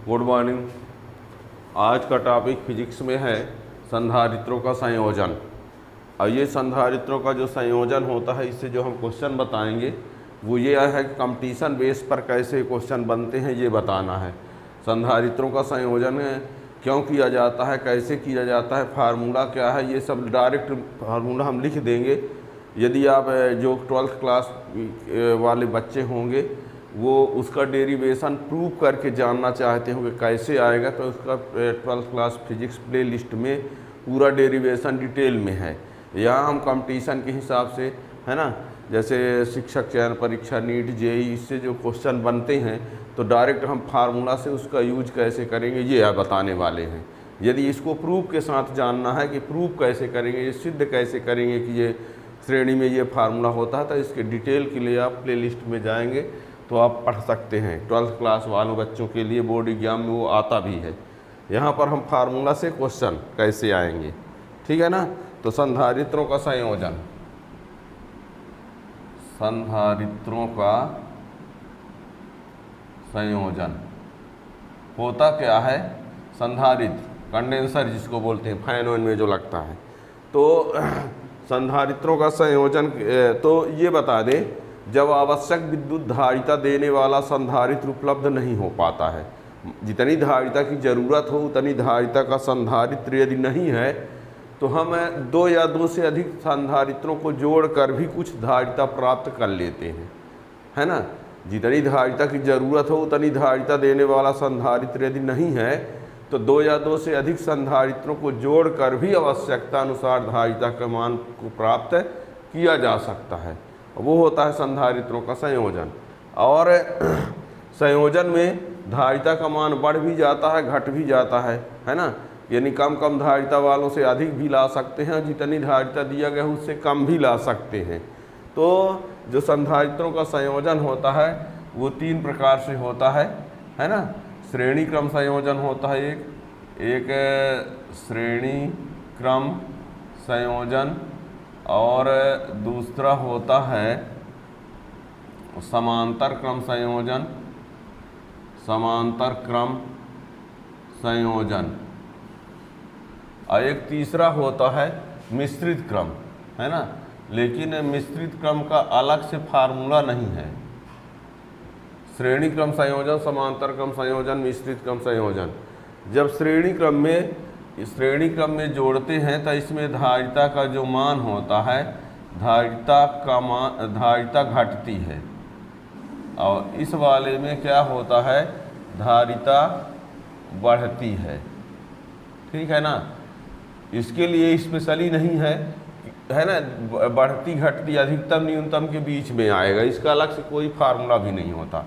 Good morning. आज का topic physics में है संधारित्रों का संयोजन। और ये संधारित्रों का जो संयोजन होता है, इससे जो हम क्वेश्चन बताएंगे वो ये है कि कंपटीशन बेस पर कैसे क्वेश्चन बनते हैं ये बताना है। संधारित्रों का संयोजन क्यों किया जाता है, कैसे किया जाता है, फार्मूला क्या है, ये सब डायरेक्ट फार्मूला हम लिख देंगे। यदि आप जो 12th क्लास वाले बच्चे होंगे वो उसका डेरिवेशन प्रूव करके जानना चाहते हो कि कैसे आएगा, तो उसका 12th class physics play list में पूरा डेरिवेशन डिटेल में है। यहाँ हम कंपटीशन के हिसाब से, है ना, जैसे शिक्षक चयन परीक्षा, नीट, जेई, इससे जो क्वेश्चन बनते हैं तो डायरेक्ट हम फार्मूला से उसका यूज कैसे करेंगे ये बताने वाले हैं। यदि इसको प्रूफ के साथ जानना है कि प्रूफ कैसे करेंगे, ये सिद्ध कैसे करेंगे कि ये श्रेणी में ये फार्मूला होता है, तो इसके डिटेल के लिए आप प्ले लिस्ट में जाएंगे तो आप पढ़ सकते हैं। 12th क्लास वालों बच्चों के लिए बोर्ड एग्जाम में वो आता भी है। यहाँ पर हम फार्मूला से क्वेश्चन कैसे आएंगे, ठीक है ना। तो संधारित्रों का संयोजन, संधारित्रों का संयोजन होता क्या है। संधारित्र कंडेंसर जिसको बोलते हैं, फैन वैन में जो लगता है, तो संधारित्रों का संयोजन तो ये बता दें, जब आवश्यक विद्युत धारिता देने वाला संधारित्र उपलब्ध नहीं हो पाता है, जितनी धारिता की ज़रूरत हो उतनी धारिता का संधारित्र यदि नहीं है तो हम 2 या 2 से अधिक संधारित्रों को जोड़कर भी कुछ धारिता प्राप्त कर लेते हैं, है ना। जितनी धारिता की ज़रूरत हो उतनी धारिता देने वाला संधारित्र यदि नहीं है तो 2 या 2 से अधिक संधारित्रों को जोड़कर भी आवश्यकता अनुसार धारिता के मान को प्राप्त किया जा सकता है। वो होता है संधारित्रों का संयोजन। और संयोजन में धारिता का मान बढ़ भी जाता है, घट भी जाता है ना। यानी कम धारिता वालों से अधिक भी ला सकते हैं, जितनी धारिता दिया गया उससे कम भी ला सकते हैं। तो जो संधारित्रों का संयोजन होता है वो 3 प्रकार से होता है ना। श्रेणी क्रम संयोजन होता है एक श्रेणी क्रम संयोजन, और दूसरा होता है समांतर क्रम संयोजन, समांतर क्रम संयोजन, और एक तीसरा होता है मिश्रित क्रम, है ना। लेकिन मिश्रित क्रम का अलग से फार्मूला नहीं है। श्रेणी क्रम संयोजन, समांतर क्रम संयोजन, मिश्रित क्रम संयोजन, जब श्रेणी क्रम में जोड़ते हैं तो इसमें धारिता का जो मान होता है, धारिता घटती है, और इस वाले में क्या होता है, धारिता बढ़ती है, ठीक है ना। इसके लिए स्पेशली नहीं है ना, बढ़ती घटती अधिकतम न्यूनतम के बीच में आएगा, इसका अलग से कोई फार्मूला भी नहीं होता।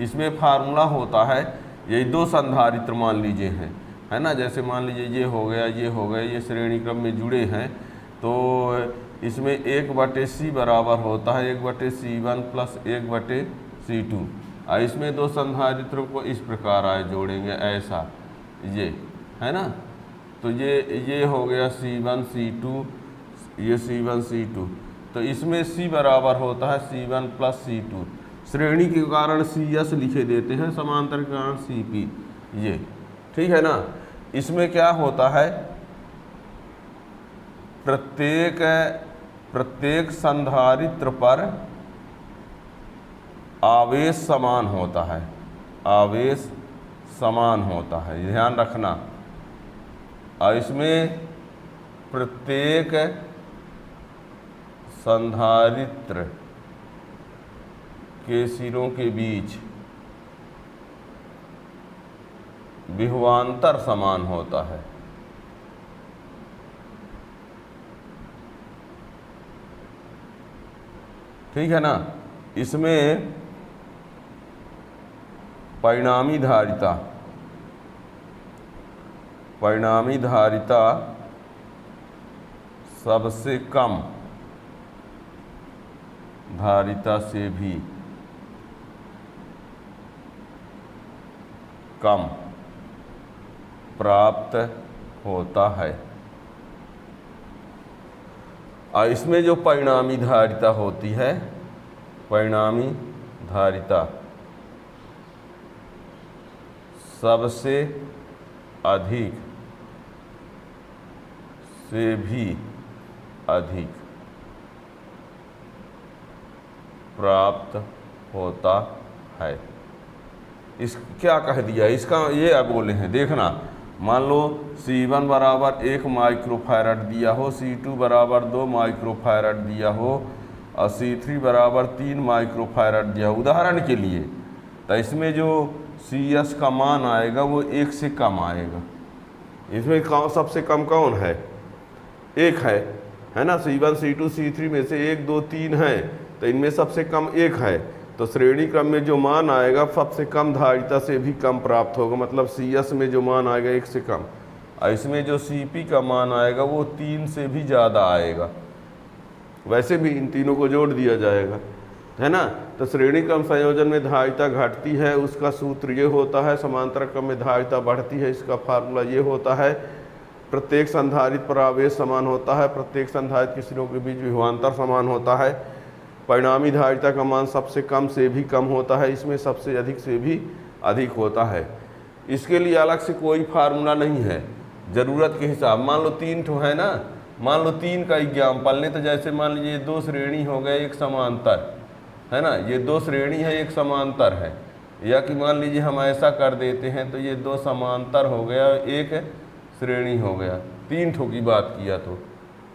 इसमें फार्मूला होता है, यही 2 संधारित्र मान लीजिए हैं, है ना। जैसे मान लीजिए ये हो गया, ये हो गया, ये श्रेणी क्रम में जुड़े हैं, तो इसमें 1/c बराबर होता है 1/c1 प्लस 1/c2। और इसमें 2 संधारित्रों को इस प्रकार आए जोड़ेंगे, ऐसा, ये है ना। तो ये हो गया C1 C2, ये C1 C2, तो इसमें C बराबर होता है C1 प्लस C2। श्रेणी के कारण CS लिखे देते हैं, समांतर के कारण CP, ये ठीक है ना। इसमें क्या होता है, प्रत्येक संधारित्र पर आवेश समान होता है, आवेश समान होता है, ध्यान रखना। और इसमें प्रत्येक संधारित्र के सिरों के बीच विभवांतर समान होता है, ठीक है ना। इसमें परिणामी धारिता सबसे कम धारिता से भी कम प्राप्त होता है। और इसमें जो परिणामी धारिता होती है, परिणामी धारिता सबसे अधिक से भी अधिक प्राप्त होता है। इस क्या कह दिया, इसका ये अब बोले हैं, देखना। मान लो C1 बराबर 1 माइक्रोफैरड दिया हो, C2 बराबर 2 माइक्रोफैरड दिया हो और C3 बराबर 3 माइक्रोफैरड दिया हो उदाहरण के लिए। तो इसमें जो CS का मान आएगा वो 1 से कम आएगा। इसमें सबसे कम कौन है, 1 है ना। C1 C2 C3 में से 1 2 3 है, तो इनमें सबसे कम 1 है। तो श्रेणी क्रम में जो मान आएगा सबसे कम धारिता से भी कम प्राप्त होगा, मतलब CS में जो मान आएगा 1 से कम, और इसमें जो CP का मान आएगा वो 3 से भी ज़्यादा आएगा। वैसे भी इन तीनों को जोड़ दिया जाएगा, है ना। तो श्रेणी क्रम संयोजन में धारिता घटती है, उसका सूत्र ये होता है। समांतर क्रम में धारिता बढ़ती है, इसका फार्मूला ये होता है। प्रत्येक संधारित्र पर आवेश समान होता है, प्रत्येक संधारित्र के सिरों के बीच विभवांतर समान होता है। परिणामी धारिता का मान सबसे कम से भी कम होता है, इसमें सबसे अधिक से भी अधिक होता है। इसके लिए अलग से कोई फार्मूला नहीं है, ज़रूरत के हिसाब। मान लो 3 ठो है ना, मान लो 3 का एग्जाम्पल लें, तो जैसे मान लीजिए 2 श्रेणी हो गए, एक समांतर है ना, ये 2 श्रेणी है, एक समांतर है। या कि मान लीजिए हम ऐसा कर देते हैं, तो ये 2 समांतर हो गया, एक श्रेणी हो गया। 3 ठो की बात किया तो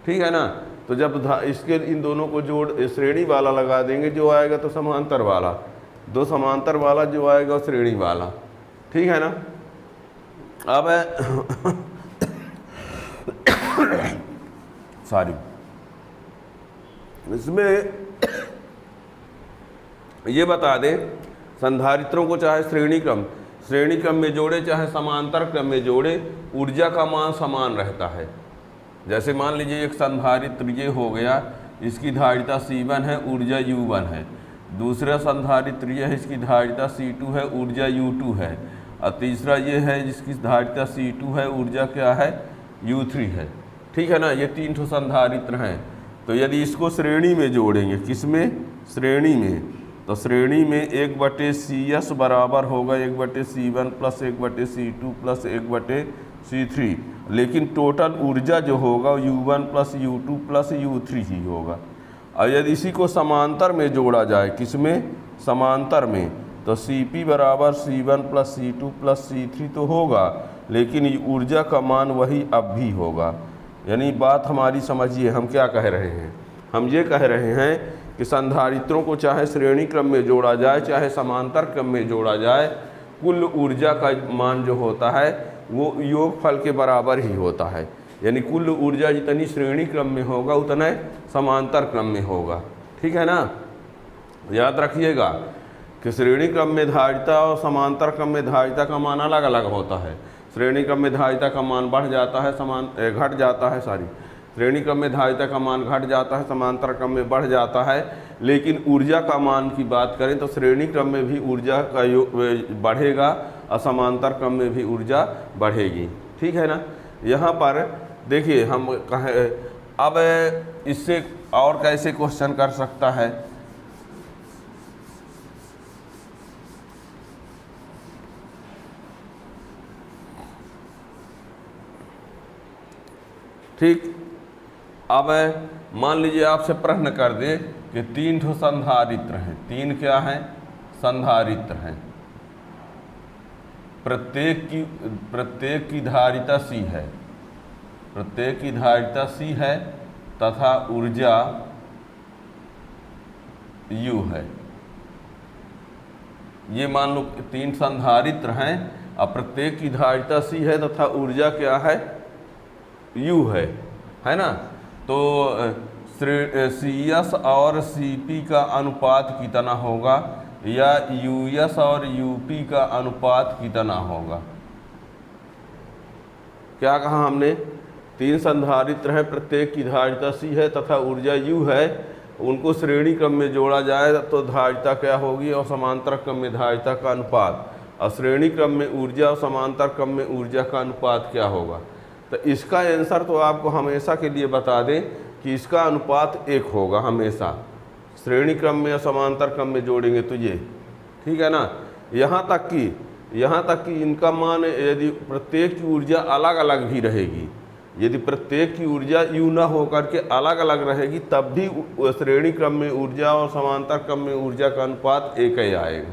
ठीक है ना। तो जब इसके इन दोनों को जोड़ श्रेणी वाला लगा देंगे, जो आएगा तो समांतर वाला, 2 समांतर वाला जो आएगा श्रेणी वाला, ठीक है ना। अब सॉरी, इसमें ये बता दें, संधारित्रों को चाहे श्रेणी क्रम में जोड़े चाहे समांतर क्रम में जोड़े, ऊर्जा का मान समान रहता है। जैसे मान लीजिए एक संधारित्र ये हो गया, इसकी धारिता C1 है, ऊर्जा U1 है। दूसरा संधारित्र ये है, इसकी धारिता C2 है, ऊर्जा U2 है। और तीसरा ये है जिसकी धारिता C2 है, ऊर्जा क्या है, U3 है। ठीक है ना। ये 3 ठो संधारित्र हैं। तो यदि इसको श्रेणी में जोड़ेंगे, किसमें, श्रेणी में, तो श्रेणी में 1/CS बराबर होगा 1/C1 plus 1/C2 plus 1/C3, लेकिन टोटल ऊर्जा जो होगा U1 plus U2 plus U3 ही होगा। और यदि इसी को समांतर में जोड़ा जाए, किसमें, समांतर में, तो CP बराबर C1 plus C2 plus C3 तो होगा, लेकिन ऊर्जा का मान वही अब भी होगा। यानी बात हमारी समझिए, हम क्या कह रहे हैं, हम ये कह रहे हैं कि संधारित्रों को चाहे श्रेणी क्रम में जोड़ा जाए चाहे समांतर क्रम में जोड़ा जाए, कुल ऊर्जा का मान जो होता है वो योगफल के बराबर ही होता है। यानी कुल ऊर्जा जितनी श्रेणी क्रम में होगा उतना समांतर क्रम में होगा। ठीक है ना। याद रखिएगा कि श्रेणी क्रम में धारिता और समांतर क्रम में धारिता का मान अलग अलग होता है। श्रेणी क्रम में धारिता का मान बढ़ जाता है, घट जाता है, श्रेणी क्रम में धारिता का मान घट जाता है, समांतर क्रम में बढ़ जाता है। लेकिन ऊर्जा का मान की बात करें तो श्रेणी क्रम में भी ऊर्जा का बढ़ेगा और समांतर क्रम में भी ऊर्जा बढ़ेगी। ठीक है ना। यहाँ पर देखिए हम कहें, अब इससे और कैसे क्वेश्चन कर सकता है, ठीक। अब मान लीजिए आपसे प्रश्न कर दे कि 3 ठो संधारित्र हैं, 3 क्या हैं, संधारित्र हैं, प्रत्येक की धारिता C है, प्रत्येक की धारिता C है तथा ऊर्जा U है। ये मान लो 3 संधारित्र हैं और प्रत्येक की धारिता C है तथा ऊर्जा क्या है, U है ना। तो CS और CP का अनुपात कितना होगा या US और UP का अनुपात कितना होगा। क्या कहा हमने, 3 संधारित्र हैं, प्रत्येक की धारिता C है तथा ऊर्जा U है। उनको श्रेणी क्रम में जोड़ा जाए तो धारिता क्या होगी और समांतर क्रम में धारिता का अनुपात, और श्रेणी क्रम में ऊर्जा और समांतर क्रम में ऊर्जा का अनुपात क्या होगा। तो इसका आंसर तो आपको हमेशा के लिए बता दें कि इसका अनुपात 1 होगा हमेशा, श्रेणी क्रम में या समांतर क्रम में जोड़ेंगे तो ये, ठीक है ना। यहाँ तक कि यहाँ तक कि इनका मान यदि प्रत्येक की ऊर्जा अलग अलग भी रहेगी, यदि प्रत्येक की ऊर्जा यू न होकर के अलग अलग रहेगी, तब भी श्रेणी क्रम में ऊर्जा और समांतर क्रम में ऊर्जा का अनुपात एक ही आएगा।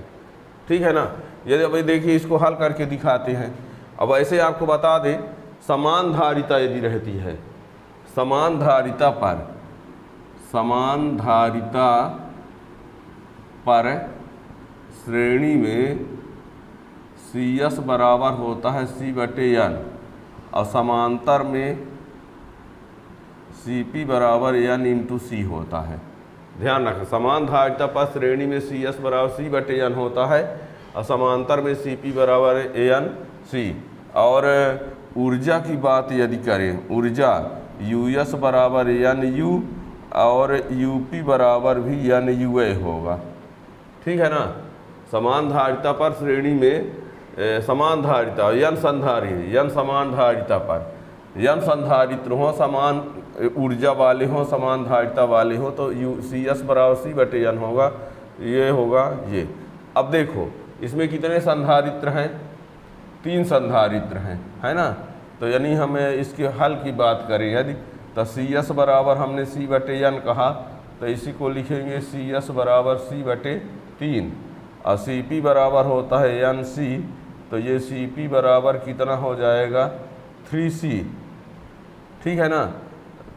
ठीक है ना। यदि अभी देखिए इसको हल करके दिखाते हैं। अब ऐसे आपको बता दें, समान धारिता यदि रहती है, समान धारिता पर श्रेणी में CS बराबर होता है C/N और समांतर में CP बराबर N/C होता है। ध्यान रखें, समान धारिता पर श्रेणी में CS बराबर C/N होता है और समांतर में CP बराबर N/C। और ऊर्जा की बात यदि करें, ऊर्जा US बराबर NU और UP बराबर भी NUA होगा। ठीक है ना। समान धारिता पर श्रेणी में समान धारिता N समान धारिता पर N संधारित्र हो, समान ऊर्जा वाले हों, समान धारिता वाले हों, तो CS बराबर C/N होगा। ये होगा ये। अब देखो इसमें कितने संधारित्र हैं, 3 संधारित्र हैं, है ना। तो यानी हमें इसके हल की बात करें यदि, तो CS बराबर हमने C/N कहा, तो इसी को लिखेंगे CS बराबर C/3 और CP बराबर होता है NC, तो ये CP बराबर कितना हो जाएगा 3C। ठीक है ना।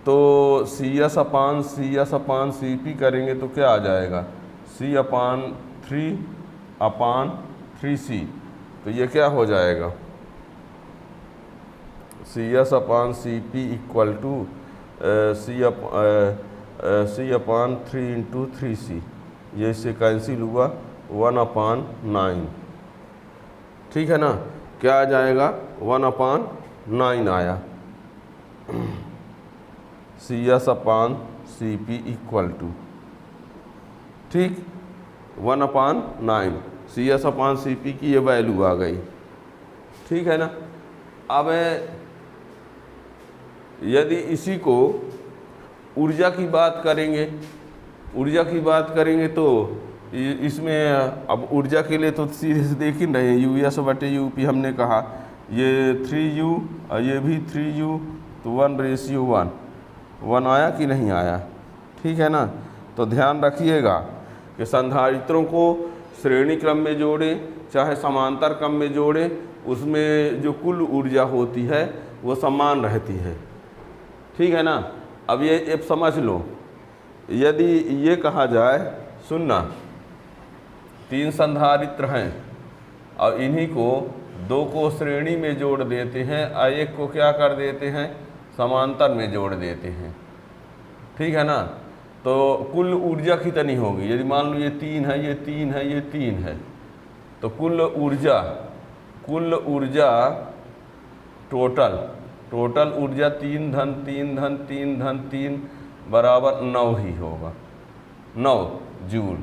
तो CS/CP करेंगे तो क्या आ जाएगा C/3/3C। तो ये क्या हो जाएगा CS/CP इक्वल टू C/3 ये इससे कैंसिल हुआ 1/9। ठीक है ना। क्या आ जाएगा 1/9 आया। CS/CP इक्वल टू, ठीक, 1/9 CS/CP की ये वैल्यू आ गई। ठीक है ना। अब यदि इसी को ऊर्जा की बात करेंगे, तो इसमें अब ऊर्जा के लिए तो सीधे से देख ही रहे, US/UP हमने कहा, ये 3U और ये भी 3U, तो 1:1 आया कि नहीं आया। ठीक है ना। तो ध्यान रखिएगा कि संधारित्रों को श्रेणी क्रम में जोड़े चाहे समांतर क्रम में जोड़े, उसमें जो कुल ऊर्जा होती है वो समान रहती है। ठीक है ना। अब ये समझ लो, यदि ये कहा जाए, सुनना, 3 संधारित्र हैं और इन्हीं को 2 को श्रेणी में जोड़ देते हैं और 1 को क्या कर देते हैं, समांतर में जोड़ देते हैं। ठीक है ना। तो कुल ऊर्जा कितनी होगी, यदि मान लो ये 3 है, ये 3 है, ये 3 है, तो कुल ऊर्जा टोटल ऊर्जा 3 धन 3 धन 3 धन 3 बराबर 9 ही होगा, 9 जूल।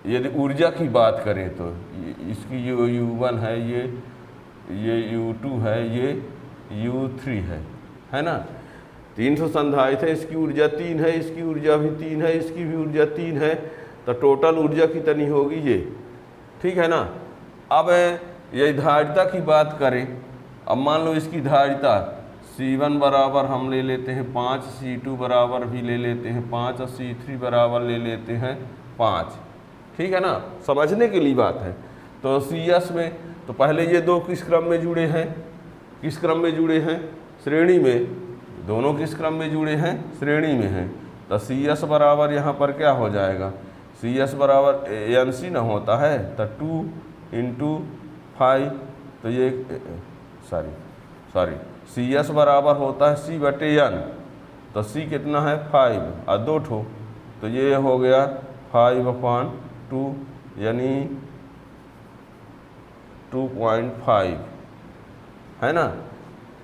यदि ऊर्जा की बात करें तो इसकी U1 है, ये U2 है, ये U3 है ना। 300 संधारित्र है, इसकी ऊर्जा 3 है, इसकी ऊर्जा भी 3 है, इसकी भी ऊर्जा 3 है, तो टोटल ऊर्जा कितनी होगी ये। ठीक है ना। अब यदि धारिता की बात करें, अब मान लो इसकी धारिता C1 बराबर हम ले लेते हैं 5, C2 बराबर भी ले लेते हैं 5 और C3 बराबर ले लेते हैं 5। ठीक है ना। समझने के लिए बात है। तो CS में तो पहले ये 2 किस क्रम में जुड़े हैं, श्रेणी में। दोनों किस क्रम में जुड़े हैं, श्रेणी में हैं। तो CS बराबर यहाँ पर क्या हो जाएगा, CS बराबर NC ना होता है, तो 2 × 5, तो ये सॉरी CS बराबर होता है C/N, तो C कितना है 5 और 2 ठो, तो ये हो गया 5/2 यानी 2.5 है ना।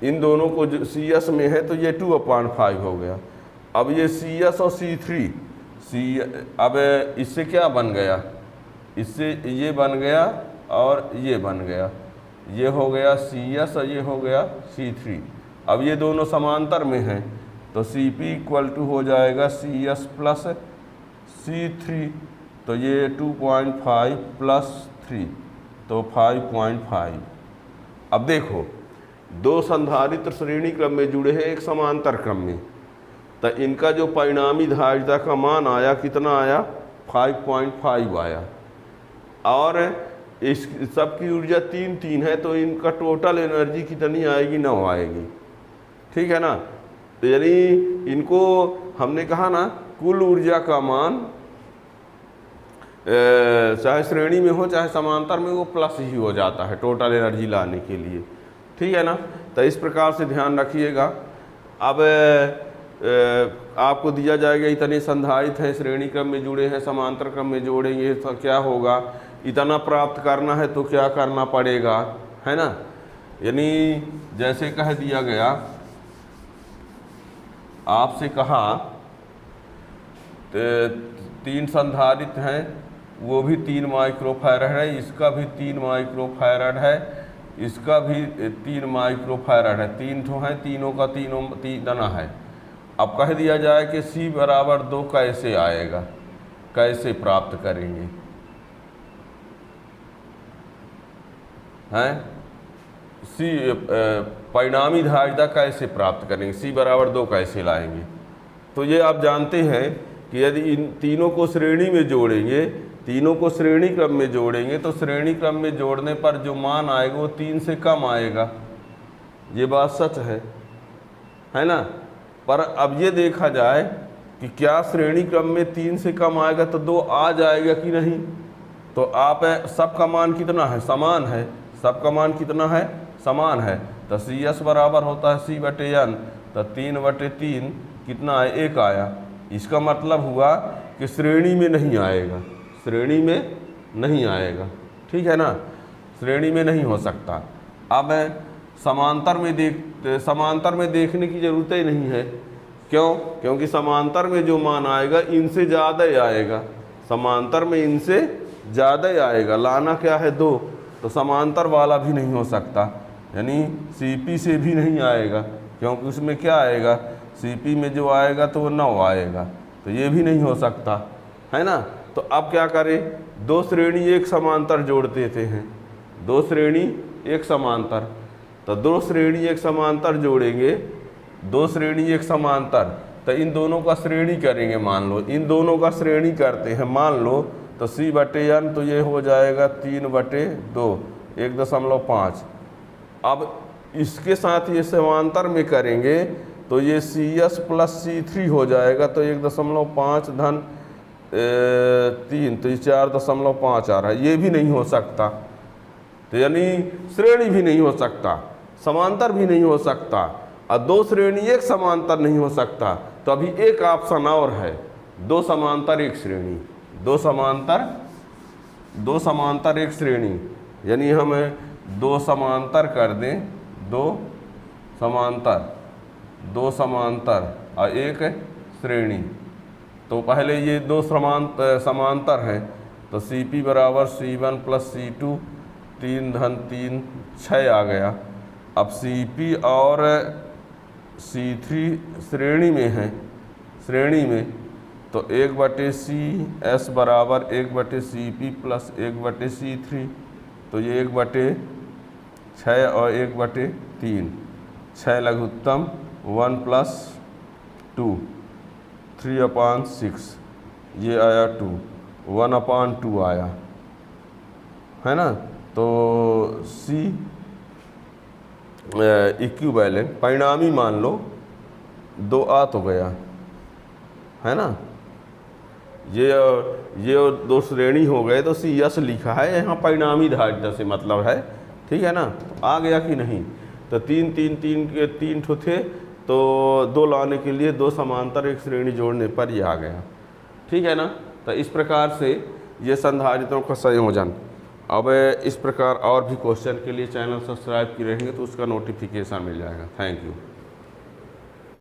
इन दोनों को जो CS में है तो ये 2/5 हो गया। अब ये CS और C3 अब इससे क्या बन गया, इससे ये बन गया और ये बन गया, ये हो गया CS और ये हो गया C3। अब ये दोनों समांतर में हैं तो CP इक्वल टू हो जाएगा CS + C3 तो ये 2.5 प्लस 3 तो 5.5। अब देखो दो संधारित्र श्रेणी क्रम में जुड़े हैं एक समांतर क्रम में, तो इनका जो परिणामी धारिता का मान आया कितना आया 5.5 आया, और इस सबकी ऊर्जा 3 है, तो इनका टोटल एनर्जी कितनी आएगी 9 आएगी। ठीक है ना। तो यानी इनको हमने कहा ना कुल ऊर्जा का मान चाहे श्रेणी में हो चाहे समांतर में वो प्लस ही हो जाता है टोटल एनर्जी लाने के लिए। ठीक है ना। तो इस प्रकार से ध्यान रखिएगा। अब आपको दिया जाएगा इतने संधारित हैं श्रेणी क्रम में जुड़े हैं समांतर क्रम में जोड़ेंगे तो क्या होगा, इतना प्राप्त करना है तो क्या करना पड़ेगा, है ना। यानी जैसे कह दिया गया, आपसे कहा 3 संधारित्र हैं, वो भी 3 माइक्रोफैरड है, इसका भी 3 माइक्रोफैरड है, इसका भी 3 माइक्रोफैरड है, 3 ठो हैं, तीनों का तीन है। अब कह दिया जाए कि C बराबर 2 कैसे आएगा, कैसे प्राप्त करेंगे, हैं C परिणामी धारिता कैसे प्राप्त करेंगे, C बराबर 2 कैसे लाएंगे। तो ये आप जानते हैं कि यदि इन तीनों को श्रेणी में जोड़ेंगे, तीनों को श्रेणी क्रम में जोड़ेंगे तो श्रेणी क्रम में जोड़ने पर जो मान आएगा वो 3 से कम आएगा, ये बात सच है ना। पर अब ये देखा जाए कि क्या श्रेणी क्रम में 3 से कम आएगा तो 2 आ जाएगा कि नहीं। तो आप सबका मान कितना है, समान है, सबका मान कितना है, समान है। तो CS बराबर होता है C/N, तो 3/3 कितना है, 1 आया। इसका मतलब हुआ कि श्रेणी में नहीं आएगा, श्रेणी में नहीं आएगा। ठीक है ना, श्रेणी में नहीं हो सकता। अब समांतर में देखने की ज़रूरत ही नहीं है। क्यों? क्योंकि समांतर में जो मान आएगा इनसे ज़्यादा ही आएगा, समांतर में इनसे ज़्यादा ही आएगा। लाना क्या है 2, तो समांतर वाला भी नहीं हो सकता, यानी CP से भी नहीं आएगा, क्योंकि उसमें क्या आएगा, CP में जो आएगा तो वो 9 आएगा, तो ये भी नहीं हो सकता, है ना। तो अब क्या करें, 2 श्रेणी एक समांतर जोड़ देते हैं, 2 श्रेणी एक समांतर। तो 2 श्रेणी एक समांतर जोड़ेंगे, 2 श्रेणी एक समांतर, तो इन दोनों का श्रेणी करेंगे। मान लो इन दोनों का श्रेणी करते हैं, मान लो तो C/N तो ये हो जाएगा 3/2, 1.5। अब इसके साथ ये समांतर में करेंगे तो ये CS + C3 हो जाएगा, तो 1.5 धन 3, तो ये 4.5 आ रहा है, ये भी नहीं हो सकता। तो यानी श्रेणी भी नहीं हो सकता, समांतर भी नहीं हो सकता, और 2 श्रेणी एक समांतर नहीं हो सकता। तो अभी एक ऑप्शन और है, 2 समांतर एक श्रेणी, 2 समांतर एक श्रेणी, यानी हम 2 समांतर कर दें, 2 समांतर और एक श्रेणी। तो पहले ये 2 समांतर हैं, तो CP बराबर C1 + C2, 3 धन 3 6 आ गया। अब CP और C3 श्रेणी में है, श्रेणी में, तो 1/CS बराबर 1/CP + 1/C3, तो ये 1/6 और 1/3, 6 लघुत्तम 1 + 2, 3/6, ये आया 2, 1/2 आया, है ना। तो C इक्विवेलेंट परिणामी मान लो 2 आ तो गया, है ना। ये 2 श्रेणी हो गए, तो CS लिखा है यहाँ परिणामी धारिता से मतलब है, ठीक है ना। आ गया कि नहीं, तो 3 ठो थे, तो 2 लाने के लिए 2 समांतर एक श्रेणी जोड़ने पर ये आ गया, ठीक है ना। तो इस प्रकार से ये संधारित्रों का संयोजन। अब इस प्रकार और भी क्वेश्चन के लिए चैनल सब्सक्राइब किए रहेंगे तो उसका नोटिफिकेशन मिल जाएगा। Thank you.